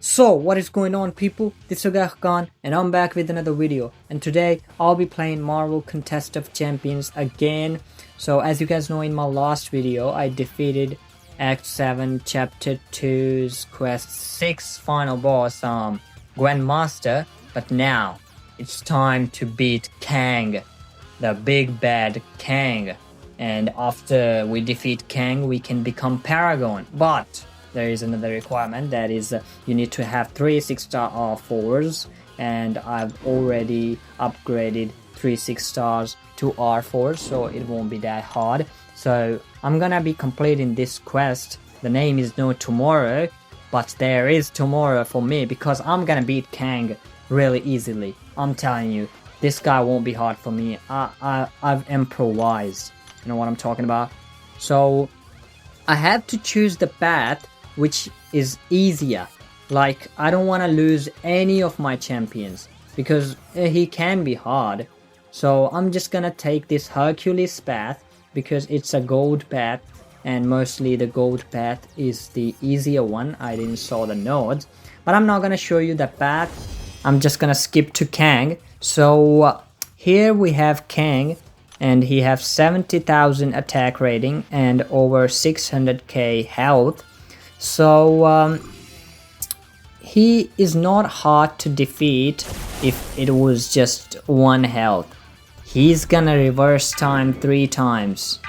So what is going on, people? This is Kang and I'm back with another video, and today I'll be playing Marvel Contest of Champions again. So as you guys know, in my last video I defeated Act 7 Chapter 2's Quest 6 final boss Grandmaster, but now it's time to beat Kang, the big bad Kang, and after we defeat Kang we can become Paragon, but there is another requirement, that is you need to have 3 6-star R4s, and I've already upgraded 3 6 stars to R4s, so it won't be that hard. So I'm gonna be completing this quest. The name is No Tomorrow, but there is tomorrow for me because I'm gonna beat Kang really easily. I'm telling you, this guy won't be hard for me. I've improvised, you know what I'm talking about. So I have to choose the path which is easier. Like, I don't want to lose any of my champions because he can be hard. So I'm just gonna take this Hercules path because it's a gold path, and mostly the gold path is the easier one. I didn't saw the nodes, but I'm not gonna show you the path. I'm just gonna skip to Kang. So here we have Kang, and he has 70,000 attack rating and over 600k health. So he is not hard to defeat if it was just 1 health. He's gonna reverse time 3 times.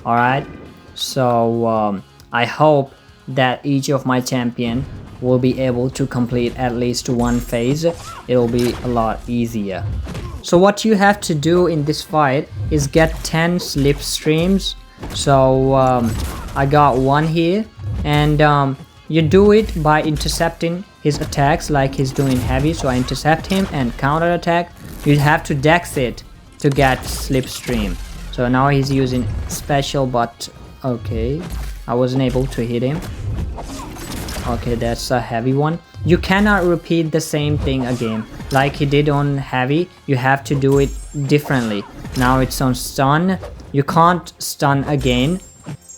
Alright, so I hope that each of my champion will be able to complete at least 1 phase. It'll be a lot easier. So what you have to do in this fight is get 10 slipstreams. So I got 1 here, and you do it by intercepting his attacks, like he's doing heavy, so I intercept him and counter attack. You have to dex it to get slipstream. So now he's using special, but okay, I wasn't able to hit him. Okay, that's a heavy one. You cannot repeat the same thing again like he did on heavy. You have to do it differently. Now it's on stun. You can't stun again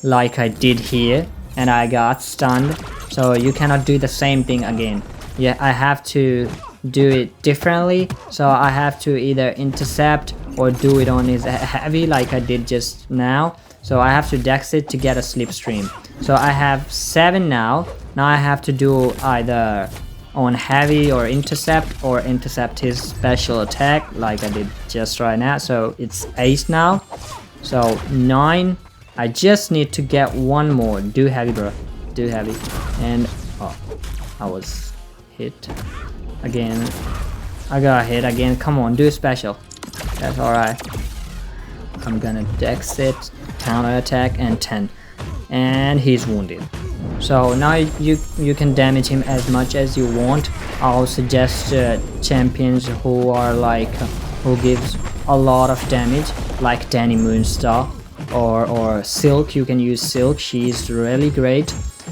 like I did here and I got stunned, so you cannot do the same thing again. Yeah, I have to do it differently. So I have to either intercept or do it on his heavy like I did just now. So I have to dex it to get a slipstream. So I have 7 now. Now I have to do either on heavy or intercept his special attack like I did just right now. So it's 8 now. So 9. I just need to get 1 more. Do heavy, bro. Do heavy. And oh, I was hit again. I got hit again. Come on, do special. That's alright. I'm gonna dex it, counter attack, and 10. And he's wounded. So now you can damage him as much as you want. I'll suggest champions who are like who gives a lot of damage, like Danny Moonstar or Silk. You can use Silk. She's really great.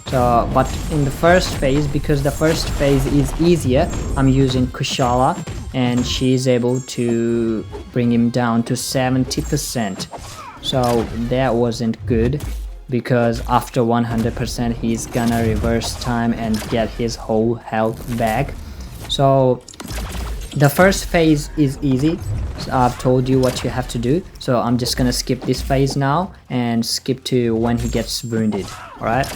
So, but in the first phase, because the first phase is easier, I'm using Kushala, and she's able to bring him down to 70%. So that wasn't good, because after 100% he's gonna reverse time and get his whole health back. So the first phase is easy. So I've told you what you have to do, so I'm just gonna skip this phase now and skip to when he gets wounded. Alright,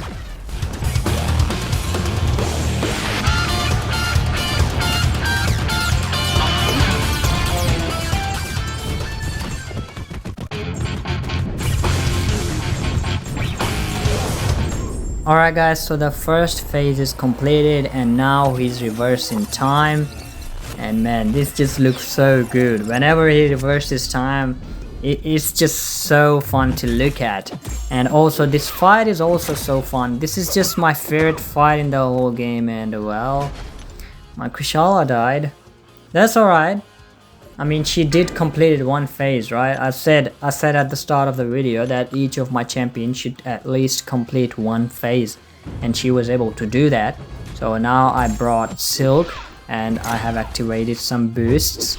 alright guys, so the first phase is completed and now he's reversing time. And man, this just looks so good. Whenever he reverses time, it's just so fun to look at. And also this fight is also so fun. This is just my favorite fight in the whole game, and well, my Kushala died. That's alright. I mean, she did complete 1 phase, right? I said at the start of the video that each of my champions should at least complete 1 phase, and she was able to do that. So now I brought Silk, and I have activated some boosts.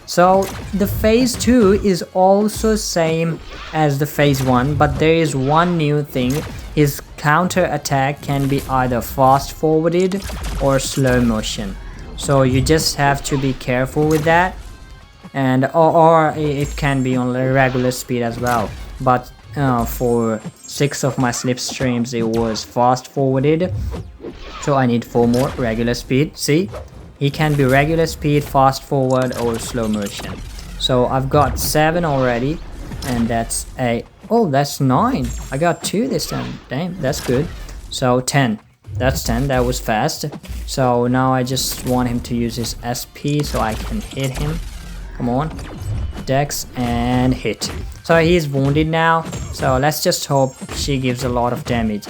So the phase 2 is also same as the phase 1, but there is one new thing. His counter attack can be either fast forwarded or slow motion. So you just have to be careful with that, and or it can be on regular speed as well. But for 6 of my slipstreams it was fast forwarded, so I need 4 more regular speed. See, he can be regular speed, fast forward, or slow motion. So I've got 7 already, and that's a that's 9. I got 2 this time. Damn, that's good. So 10. That's 10. That was fast. So now I just want him to use his SP so I can hit him. Come on, Dex, and hit. So he's wounded now, so let's just hope she gives a lot of damage.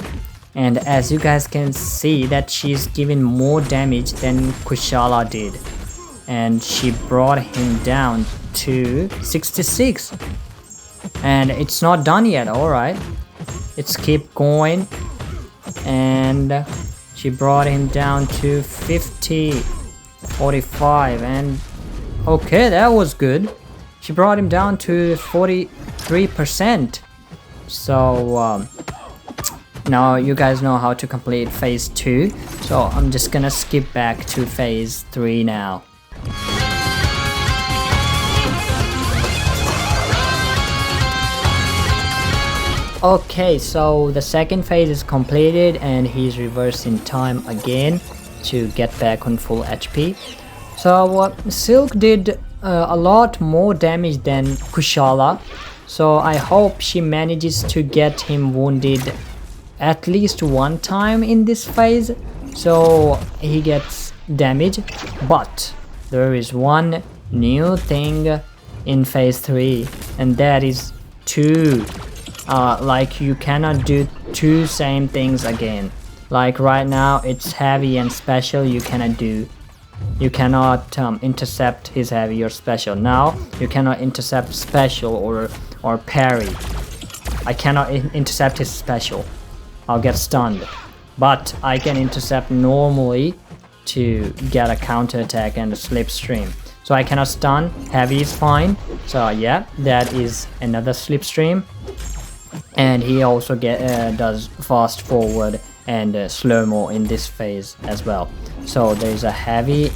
And as you guys can see that she's giving more damage than Kushala did, and she brought him down to 66, and it's not done yet. All right, let's keep going. And she brought him down to 50, 45, and okay, that was good. She brought him down to 43%. So now you guys know how to complete phase 2, so I'm just gonna skip back to phase 3 now. Okay, so the second phase is completed and he's reversing time again to get back on full HP. So Silk did a lot more damage than Kushala, so I hope she manages to get him wounded at least one time in this phase so he gets damage. But there is one new thing in phase 3, and that is 2. Like you cannot do 2 same things again. Like right now it's heavy and special, you cannot intercept his heavy or special. Now you cannot intercept special or parry. I cannot intercept his special, I'll get stunned, but I can intercept normally to get a counter attack and a slipstream. So I cannot stun. Heavy is fine, so yeah, that is another slipstream. And he also does fast forward and slow-mo in this phase as well. So there's a heavy,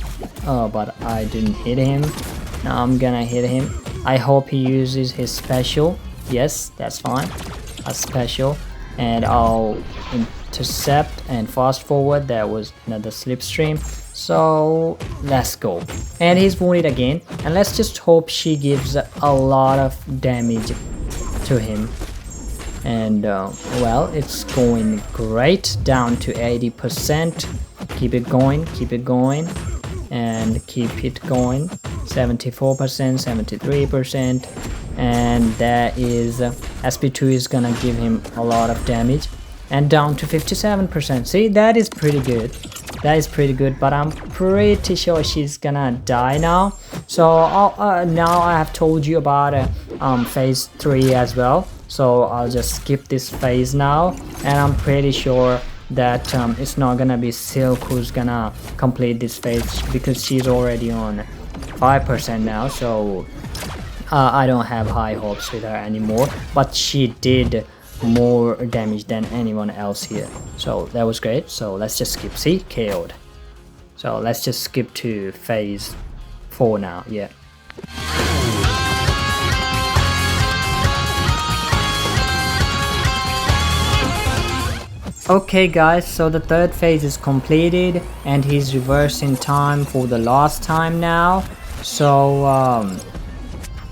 but I didn't hit him. Now I'm gonna hit him. I hope he uses his special. Yes, that's fine, a special. And I'll intercept and fast forward. That was another slipstream. So let's go. And he's wounded again, and let's just hope she gives a lot of damage to him. And well, it's going great, down to 80%. Keep it going, and keep it going. 74%, 73%, and that is SP2 is gonna give him a lot of damage, and down to 57%. See, that is pretty good. That is pretty good, but I'm pretty sure she's gonna die now. So now I have told you about phase 3 as well. So I'll just skip this phase now, and I'm pretty sure that it's not gonna be Silk who's gonna complete this phase, because she's already on 5% now. So I don't have high hopes with her anymore, but she did more damage than anyone else here, so that was great. So let's just skip. See, KO'd. So let's just skip to phase 4 now. Yeah. Okay guys, so the third phase is completed and he's reversing time for the last time now. So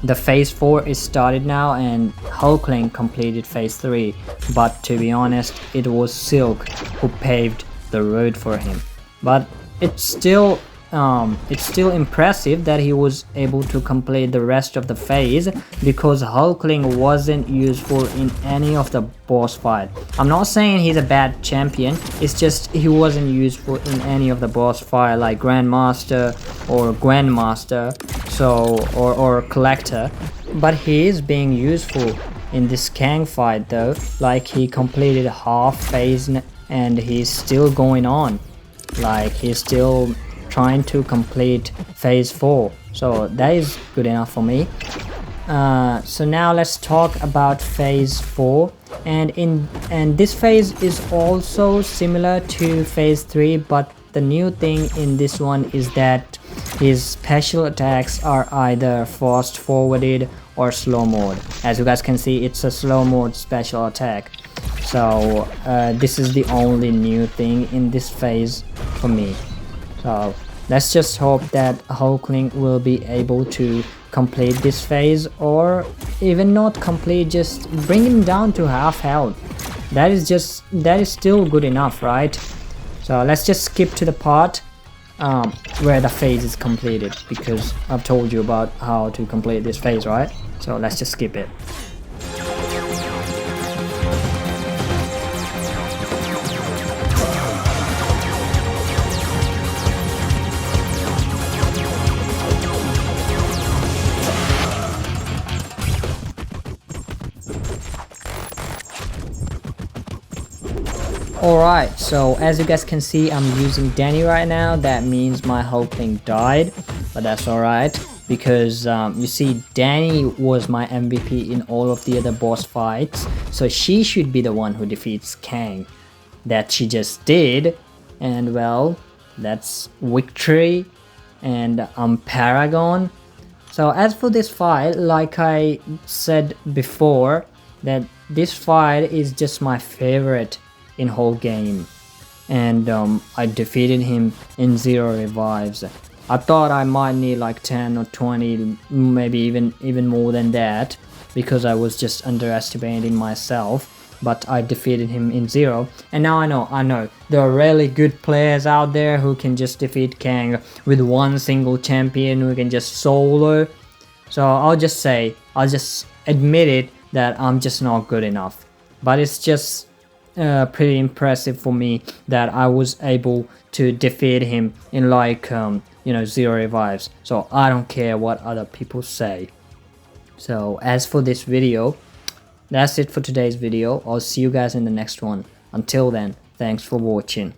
the phase 4 is started now, and Hulkling completed phase 3, but to be honest, it was Silk who paved the road for him. But it's still impressive that he was able to complete the rest of the phase, because Hulkling wasn't useful in any of the boss fight. I'm not saying he's a bad champion, it's just he wasn't useful in any of the boss fight, like Grandmaster or Grandmaster, so or Collector. But he is being useful in this Kang fight though. Like, he completed half phase and he's still going on. Like, he's still trying to complete phase 4. so that is good enough for me. So now let's talk about phase 4, and this phase is also similar to phase 3, but the new thing in this one is that his special attacks are either fast forwarded or slow mode. As you guys can see, it's a slow mode special attack. So this is the only new thing in this phase for me. So let's just hope that Hulkling will be able to complete this phase, or even not complete, just bring him down to half health. That is still good enough, right? So let's just skip to the part where the phase is completed, because I've told you about how to complete this phase, right? So let's just skip it. Alright, so as you guys can see, I'm using Danny right now. That means my Hulkling died, but that's alright, because you see, Danny was my MVP in all of the other boss fights, so she should be the one who defeats Kang. That she just did, and well, that's victory, and I'm Paragon. So as for this fight, like I said before, that this fight is just my favorite in whole game, and I defeated him in 0 revives. I thought I might need like 10 or 20, maybe even more than that, because I was just underestimating myself, but I defeated him in 0. And now I know there are really good players out there who can just defeat Kang with one single champion, who can just solo. So I'll just admit it, that I'm just not good enough. But it's just pretty impressive for me that I was able to defeat him in like 0 revives. So I don't care what other people say. So as for this video, that's it for today's video. I'll see you guys in the next one. Until then, thanks for watching.